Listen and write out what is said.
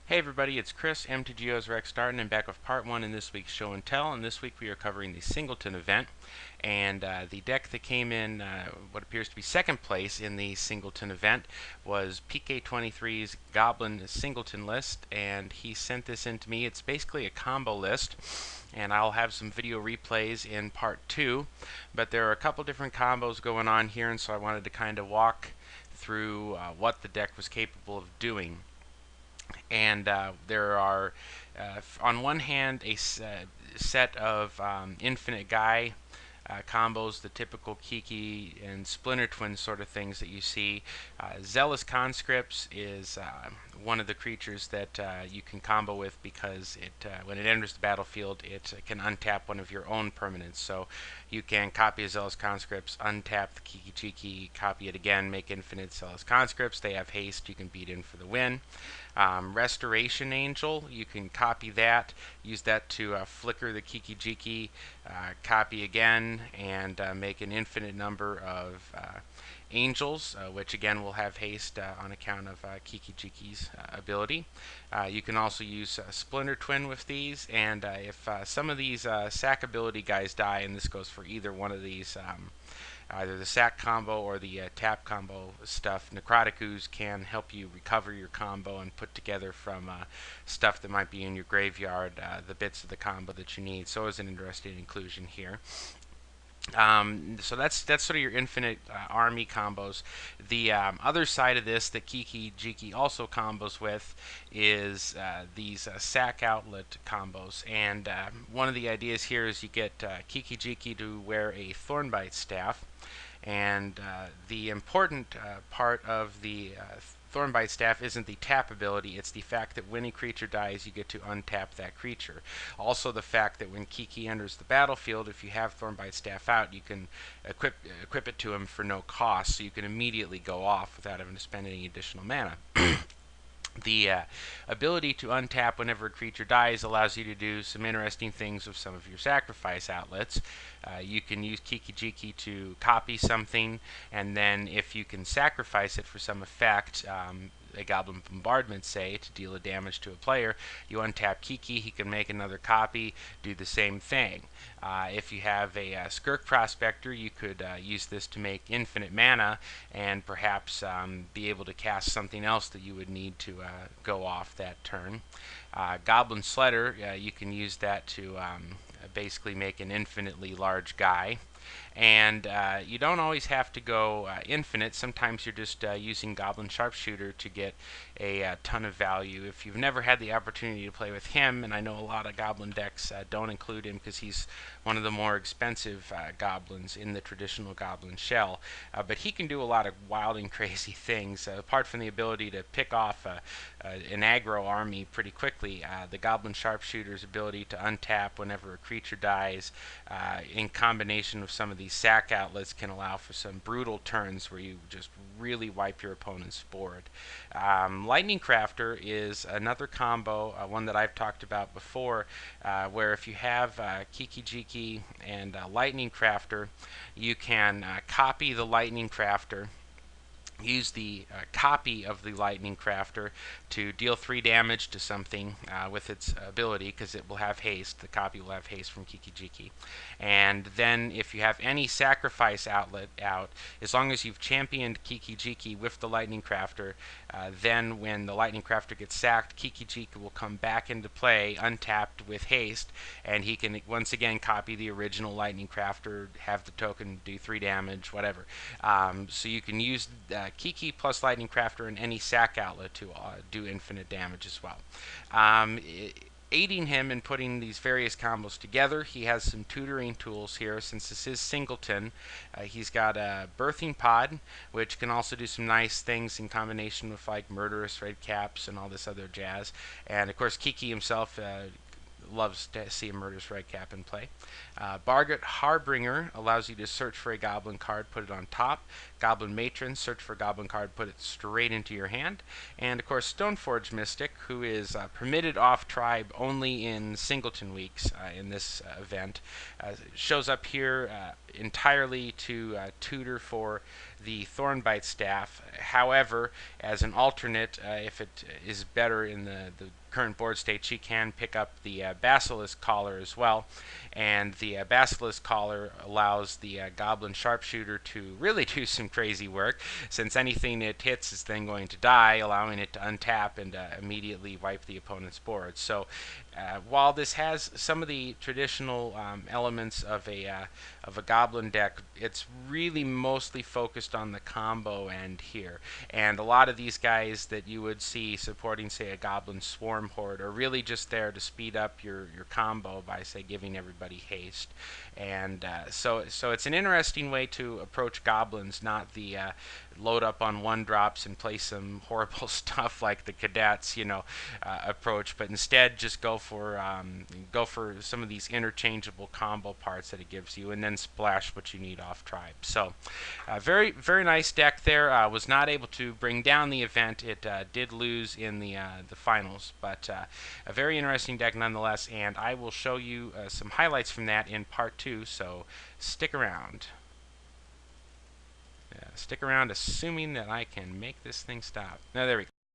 Hey everybody, it's Chris, MTGO's Rex Darton, and back with part 1 in this week's show and tell. And this week we are covering the Singleton event. And the deck that came in what appears to be second place in the Singleton event was PK23's Goblin Singleton list. And he sent this in to me. It's basically a combo list. And I'll have some video replays in part 2. But there are a couple different combos going on here, and so I wanted to kind of walk through what the deck was capable of doing. And there are, on one hand, a set of infinite guy combos, the typical Kiki and Splinter Twin sort of things that you see. Zealous Conscripts is one of the creatures that you can combo with because when it enters the battlefield, it can untap one of your own permanents. So you can copy a Zealous Conscripts, untap the Kiki-Jiki, copy it again, make infinite Zealous Conscripts. They have haste, you can beat in for the win. Restoration Angel, you can copy that, use that to flicker the Kiki-Jiki, copy again, and make an infinite number of angels, which again will have haste on account of Kiki-Jiki's ability. You can also use Splinter Twin with these, and if some of these sack ability guys die, and this goes for either one of these, either the sack combo or the tap combo stuff, Necrotic Ooze can help you recover your combo and put together from stuff that might be in your graveyard the bits of the combo that you need. So is an interesting inclusion here. So that's sort of your infinite army combos. The other side of this that Kiki-Jiki also combos with is these sack outlet combos. And one of the ideas here is you get Kiki-Jiki to wear a Thornbite staff. And the important part of the Thornbite Staff isn't the tap ability, it's the fact that when a creature dies, you get to untap that creature. Also the fact that when Kiki enters the battlefield, if you have Thornbite Staff out, you can equip it to him for no cost, so you can immediately go off without having to spend any additional mana. The ability to untap whenever a creature dies allows you to do some interesting things with some of your sacrifice outlets. You can use Kiki-Jiki to copy something, and then if you can sacrifice it for some effect, a Goblin Bombardment, say, to deal a damage to a player, you untap Kiki, he can make another copy, do the same thing. If you have a Skirk Prospector, you could use this to make infinite mana and perhaps be able to cast something else that you would need to go off that turn. Goblin Sledder, you can use that to basically make an infinitely large guy. And you don't always have to go infinite. Sometimes you're just using Goblin Sharpshooter to get a ton of value. If you've never had the opportunity to play with him, and I know a lot of Goblin decks don't include him because he's one of the more expensive goblins in the traditional Goblin shell, but he can do a lot of wild and crazy things. Apart from the ability to pick off an aggro army pretty quickly, the Goblin Sharpshooter's ability to untap whenever a creature dies, in combination with some of these sack outlets, can allow for some brutal turns where you just really wipe your opponent's board. Lightning Crafter is another combo, one that I've talked about before, where if you have Kiki-Jiki and Lightning Crafter, you can copy the Lightning Crafter, use the copy of the Lightning Crafter to deal 3 damage to something with its ability, because it will have haste. The copy will have haste from Kiki-Jiki. And then if you have any sacrifice outlet out, as long as you've championed Kiki-Jiki with the Lightning Crafter, then when the Lightning Crafter gets sacked, Kiki-Jiki will come back into play untapped with haste, and he can once again copy the original Lightning Crafter, have the token do 3 damage, whatever. So you can use Kiki plus Lightning Crafter and any sack outlet to do infinite damage as well. Aiding him in putting these various combos together, he has some tutoring tools here. Since this is Singleton, he's got a Birthing Pod, which can also do some nice things in combination with like Murderous Red Caps and all this other jazz. And of course Kiki himself loves to see a Murderous Red Cap in play. Bargot Harbinger allows you to search for a Goblin card, put it on top, Goblin Matron, search for a Goblin card, put it straight into your hand. And of course, Stoneforge Mystic, who is permitted off tribe only in Singleton weeks in this event, shows up here entirely to tutor for the Thornbite Staff. However, as an alternate, if it is better in the current board state, she can pick up the Basilisk Collar as well. And the Basilisk Collar allows the Goblin Sharpshooter to really do some crazy work, since anything it hits is then going to die, allowing it to untap and immediately wipe the opponent's board. So while this has some of the traditional elements of a Goblin deck, it's really mostly focused on the combo end here. And a lot of these guys that you would see supporting, say, a Goblin Swarm Horde are really just there to speed up your combo by, say, giving everybody haste. And so it's an interesting way to approach Goblins, not the load up on 1-drops and play some horrible stuff like the Cadets, approach, but instead just go for some of these interchangeable combo parts that it gives you, and then splash what you need off tribe. So very, very nice deck there. Was not able to bring down the event. It did lose in the finals, but a very interesting deck nonetheless, and I will show you some highlights from that in part 2, so stick around. Stick around, assuming that I can make this thing stop. No, there we go.